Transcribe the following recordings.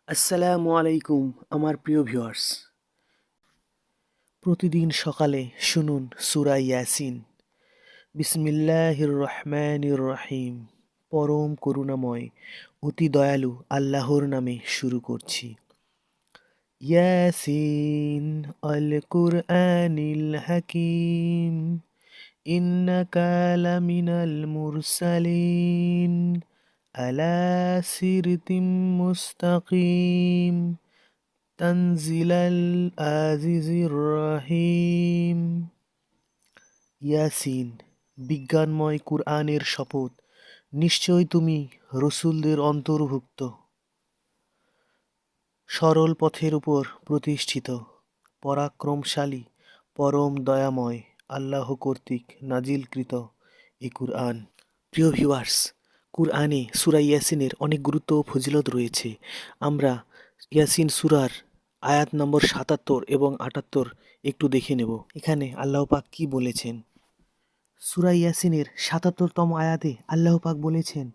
আসসালামু আলাইকুম আমার প্রিয় ভিউয়ার্স। প্রতিদিন সকালে শুনুন সূরা ইয়াসিন। বিসমিল্লাহির রহমানির রহিম। পরম করুণাময় অতি দয়ালু আল্লাহর নামে শুরু করছি। ইয়াসিন আল কুরআনিল হাকিম ইন্নাকা লামিনাল মুরসালিন আলা সিরতিম মুস্তাকিম তানজিলাল আজিজির রহিম। ইয়াসিন, বিজ্ঞানময় কুরআনের শপথ, নিশ্চয় তুমি রসূলদের অন্তর্ভুক্ত, সরল পথের উপর প্রতিষ্ঠিত, পরাক্রমশালী, পরম দয়াময় আল্লাহ কর্তৃক নাজিলকৃত এ কুরআন। প্রিয় ভিউয়ার্স, কুরআনে সূরা ইয়াসিনের অনেক গুরুত্ব ও ফজিলত রয়েছে। আমরা ইয়াসিন সূরার আয়াত নম্বর ৭৭ এবং ৭৮ একটু দেখে নেব। এখানে আল্লাহ পাক কি বলেছেন। সূরা ইয়াসিনের ৭৭তম আয়াতে আল্লাহ পাক বলেছেন,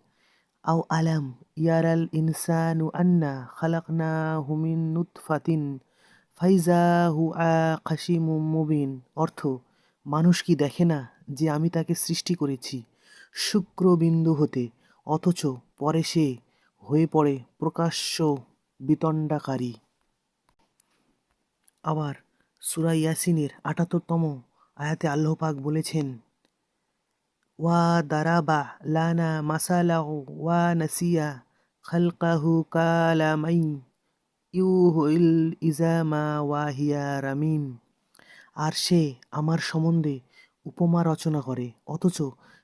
আও আলাম ইয়ারাল ইনসানু আন্না খালাকনাহু মিন নুতফাতিন ফাইজা হুয়া খাসিমুম মুবিন। অর্থ, মানুষ কি দেখে না যে আমি তাকে সৃষ্টি করেছি শুক্রবিন্দু হতে, অথচ পরে সে হয়ে পড়ে প্রকাশ্য বিতণ্ডাকারী। আবার সূরা ইয়াসিনের ৭৮তম আয়াতে আল্লাহ পাক বলেছেন, ওয়া দারাবা লানা মাসালাহু ওয়া নাসিয়া খালকাহু কালামাই ইউহিল ইজামা ওয়াহিয়া রামিম। আর সে আমার সম্বন্ধে উপমা রচনা করে, অথচ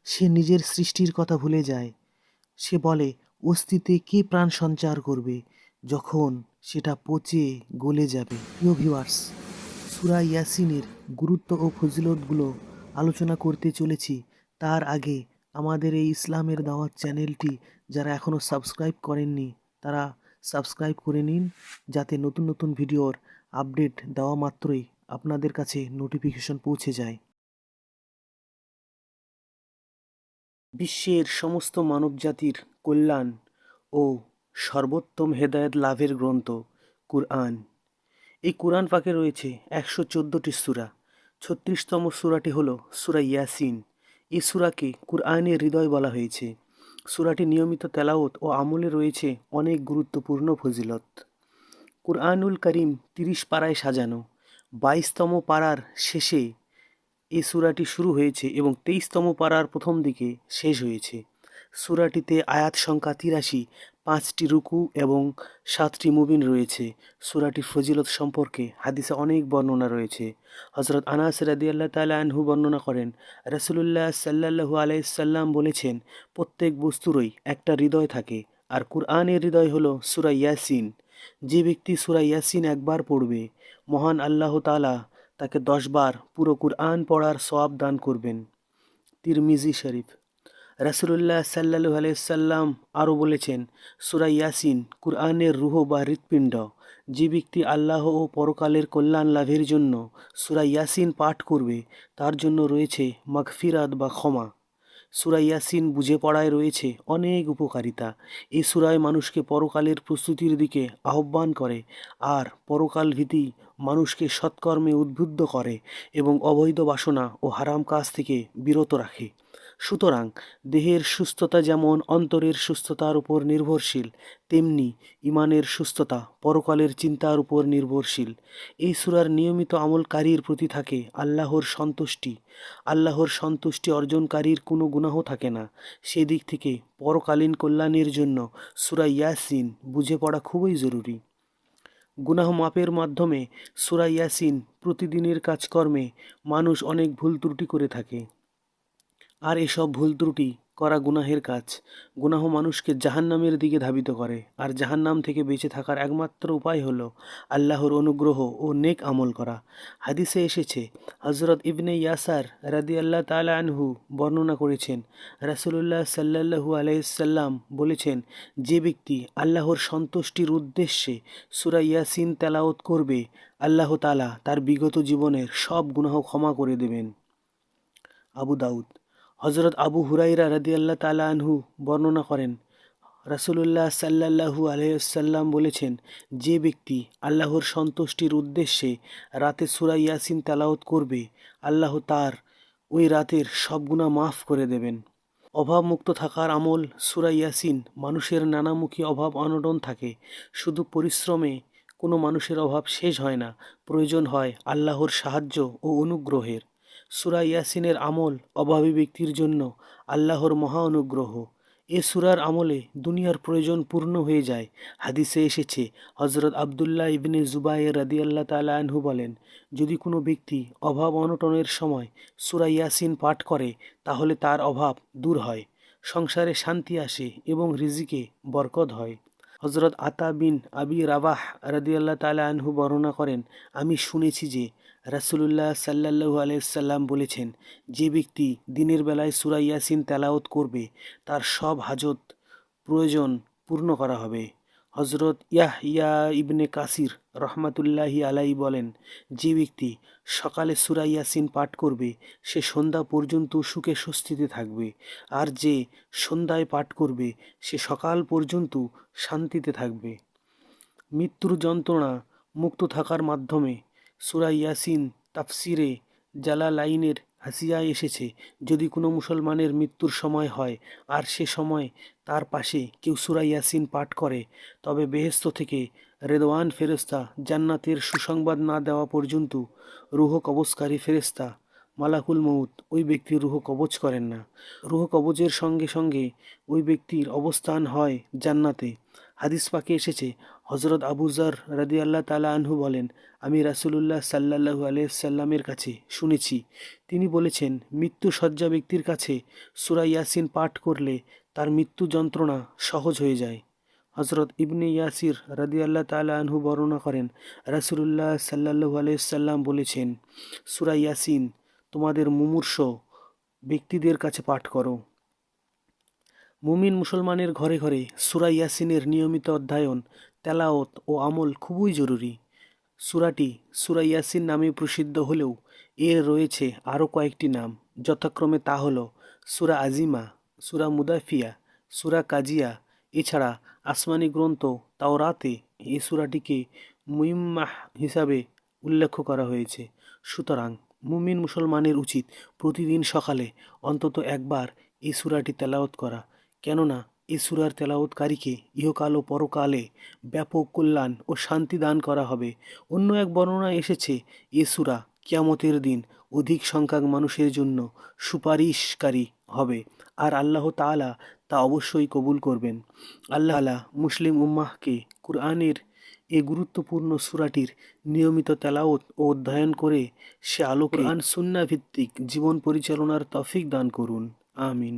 সে নিজের সৃষ্টির কথা ভুলে যায়। সে বলে, অস্তিত্বে কে প্রাণ সঞ্চার করবে যখন সেটা পচে গলে যাবে। প্রিয় ভিউয়ার্স, সূরা ইয়াসিনের গুরুত্ব ও ফজিলতগুলো আলোচনা করতে চলেছি। তার আগে আমাদের এই ইসলামের দাওয়াত চ্যানেলটি যারা এখনও সাবস্ক্রাইব করেননি তারা সাবস্ক্রাইব করে নিন, যাতে নতুন নতুন ভিডিওর আপডেট দেওয়া মাত্রই আপনাদের কাছে নোটিফিকেশন পৌঁছে যায়। বিশ্বের সমস্ত মানবজাতির কল্যাণ ও সর্বোত্তম হেদায়েত লাভের গ্রন্থ কুরআন। এই কুরআন পাকে রয়েছে ১১৪টি সূরা। ৩৬তম সূরাটি হল সূরা ইয়াসিন। এই সূরাকে কুরআনের হৃদয় বলা হয়েছে। সূরাটি নিয়মিত তেলাওয়াত ও আমলে রয়েছে অনেক গুরুত্বপূর্ণ ফজিলত। কুরআনুল কারীম ৩০ পারায় সাজানো। ২২তম পারার শেষে এই সূরাটি শুরু হয়েছে এবং ২৩তম পারার প্রথম দিকে শেষ হয়েছে। সূরাটিতে আয়াত সংখ্যা ৮৩, ৫টি রুকু এবং ৭টি মুবিন রয়েছে। সূরাটির ফজিলত সম্পর্কে হাদিসে অনেক বর্ণনা রয়েছে। হযরত আনাস রাদিয়াল্লাহু তাআলা আনহু বর্ণনা করেন, রাসূলুল্লাহ সাল্লাল্লাহু আলাইহি সাল্লাম বলেছেন, প্রত্যেক বস্তুরই একটা হৃদয় থাকে, আর কুরআনের হৃদয় হলো সূরা ইয়াসিন। যে ব্যক্তি সূরা ইয়াসিন একবার পড়বে, মহান আল্লাহ তাআলা তাকে ১০ বার পুরো কুরআন পড়ার সওয়াব দান করবেন। তিরমিজি শরীফ। রাসূলুল্লাহ সাল্লাল্লাহু আলাইহি সাল্লাম আরও বলেছেন, সূরা ইয়াসিন কুরআনের রূহ বা হৃৎপিণ্ড। যে ব্যক্তি আল্লাহ ও পরকালের কল্যাণ লাভের জন্য সূরা ইয়াসিন পাঠ করবে তার জন্য রয়েছে মাগফিরাত বা ক্ষমা। সূরা ইয়াসিন বুঝে পড়ায় রয়েছে অনেক উপকারিতা। এই সূরায় মানুষকে পরকালের প্রস্তুতির দিকে আহ্বান করে, আর পরকাল ভীতি মানুষকে সৎকর্মে উদ্বুদ্ধ করে এবং অবৈধ বাসনা ও হারাম কাজ থেকে বিরত রাখে। সুতরাং দেহের সুস্থতা যেমন অন্তরের সুস্থতার উপর নির্ভরশীল, তেমনি ঈমানের সুস্থতা পরকালের চিন্তার উপর নির্ভরশীল। এই সূরার নিয়মিত আমলকারীর প্রতি থাকে আল্লাহর সন্তুষ্টি। আল্লাহর সন্তুষ্টি অর্জনকারীর কোনো গুনাহ থাকে না। সেদিক থেকে পরকালীন কল্যাণের জন্য সূরা ইয়াসিন বুঝে পড়া খুবই জরুরি। গুনাহ মাপের মাধ্যমে সূরা ইয়াসিন প্রতিদিনের কাজকর্মে মানুষ অনেক ভুল ত্রুটি করে থাকে, আর এসব ভুল ত্রুটি করা গুনাহের কাজ। গুনাহ মানুষকে জাহান্নামের দিকে ধাবিত করে, আর জাহান্নাম থেকে বেঁচে থাকার একমাত্র উপায় হলো আল্লাহর অনুগ্রহ ও নেক আমল করা। হাদিসে এসেছে, হযরত ইবনে ইয়াসার রাদিয়াল্লাহু তাআলা আনহু বর্ণনা করেছেন, রাসূলুল্লাহ সাল্লাল্লাহু আলাইহি সাল্লাম বলেছেন, যে ব্যক্তি আল্লাহর সন্তুষ্টির উদ্দেশ্যে সূরা ইয়াসিন তেলাওয়াত করবে, আল্লাহ তাআলা তার বিগত জীবনের সব গুনাহ ক্ষমা করে দেবেন। আবু দাউদ। হযরত আবু হুরায়রা রাদিয়াল্লাহু তাআলা আনহু বর্ণনা করেন, রাসূলুল্লাহ সাল্লাল্লাহু আলাইহি বলেছেন, যে ব্যক্তি আল্লাহর সন্তুষ্টির উদ্দেশ্যে রাতে সূরা ইয়াসিন তেলাওয়াত করবে, আল্লাহ তার ওই রাতের সব গুনাহ মাফ করে দেবেন। অভাবমুক্ত থাকার আমল সূরা ইয়াসিন। মানুষের নানামুখী অভাব অনটন থাকে, শুধু পরিশ্রমে কোনো মানুষের অভাব শেষ হয় না, প্রয়োজন হয় আল্লাহর সাহায্য ও অনুগ্রহের। সূরা ইয়াসিনের আমল অভাবী ব্যক্তির জন্য আল্লাহর মহা অনুগ্রহ। এ সূরার আমলে দুনিয়ার প্রয়োজন পূর্ণ হয়ে যায়। হাদিসে এসেছে, হযরত আবদুল্লাহ ইবনে জুবায়ের রাদিয়াল্লাহু তাআলা আনহু বলেন, যদি কোনো ব্যক্তি অভাব অনটনের সময় সূরা ইয়াসিন পাঠ করে তাহলে তার অভাব দূর হয়, সংসারে শান্তি আসে এবং রিজিকে বরকত হয়। হযরত আতা বিন আবি রাবাহ রাদিয়াল্লাহু তাআলা আনহু বর্ণনা করেন, আমি শুনেছি যে রাসূলুল্লাহ সাল্লাল্লাহু আলাইহি সাল্লাম বলেছেন, যে ব্যক্তি দিনের বেলায় সূরা ইয়াসিন তেলাওয়াত করবে তার সব হাজত প্রয়োজন পূর্ণ করা হবে। হযরত ইয়াহইয়া ইবনে কাসির রহমাতুল্লাহি আলাইহি বলেন, যে ব্যক্তি সকালে সূরা ইয়াসিন পাঠ করবে সে সন্ধ্যা পর্যন্ত সুখে স্বস্তিতে থাকবে, আর যে সন্ধ্যায় পাঠ করবে সে সকাল পর্যন্ত শান্তিতে থাকবে। মৃত্যুর যন্ত্রণা মুক্ত থাকার মাধ্যমে সূরা ইয়াসিন তাফসিরে জালালাইনের হাসিয়ায় এসেছে, যদি কোনো মুসলমানের মৃত্যুর সময় হয় আর সে সময় তার পাশে কেউ সূরা ইয়াসিন পাঠ করে, তবে বেহেশত থেকে রেদওয়ান ফেরেশতা জান্নাতের সুসংবাদ না দেওয়া পর্যন্ত রূহ কবজকারী ফেরেশতা মালাকুল মউত ওই ব্যক্তির রূহ কবজ করেন না। রূহ কবজের সঙ্গে সঙ্গে ওই ব্যক্তির অবস্থান হয় জান্নাতে। হাদিস পাকে এসেছে, হযরত আবু যর রাদিয়াল্লাহু তাআলা আনহু বলেন, আমি রাসূলুল্লাহ সাল্লাল্লাহু আলাইহি সাল্লামের কাছে শুনেছি, তিনি বলেছেন, মৃত্যু শয্যা ব্যক্তির কাছে সূরা ইয়াসিন পাঠ করলে তার মৃত্যু যন্ত্রণা সহজ হয়ে যায়। হযরত ইবনে ইয়াসির রাদিয়াল্লাহু তাআলা আনহু বর্ণনা করেন, রাসূলুল্লাহ সাল্লাল্লাহু আলাইহি সাল্লাম বলেছেন, সূরা ইয়াসিন তোমাদের মুমূর্ষ ব্যক্তিদের কাছে পাঠ করো। মুমিন মুসলমানের ঘরে ঘরে সূরা ইয়াসিনের নিয়মিত অধ্যয়ন, তেলাওয়াত ও আমল খুবই জরুরি। সূরাটি সূরা ইয়াসিন নামে প্রসিদ্ধ হলেও এর রয়েছে আরও কয়েকটি নাম, যথাক্রমে তা হল সূরা আজিমা, সূরা মুদাফিয়া, সূরা কাজিয়া। এছাড়া আসমানি গ্রন্থ তাওরাতে এই সূরাটিকে মুইম্মাহ হিসাবে উল্লেখ করা হয়েছে। সুতরাং মুমিন মুসলমানের উচিত প্রতিদিন সকালে অন্তত একবার এই সূরাটি তেলাওয়াত করা, কেননা এই সূরার তেলাওয়াতকারীকে ইহকাল ও পরকালে ব্যাপক কল্যাণ ও শান্তি দান করা হবে। অন্য এক বর্ণনায় এসেছে, এ সূরা কিয়ামতের দিন অধিক সংখ্যক মানুষের জন্য সুপারিশকারী হবে, আর আল্লাহ তাআলা তা অবশ্যই কবুল করবেন। আল্লাহ তাআলা মুসলিম উম্মাহকে কুরআনের এই গুরুত্বপূর্ণ সূরাটির নিয়মিত তেলাওয়াত ও অধ্যয়ন করে সে আলোকে কুরআন সুন্নাহ ভিত্তিক জীবন পরিচালনার তৌফিক দান করুন। আমিন।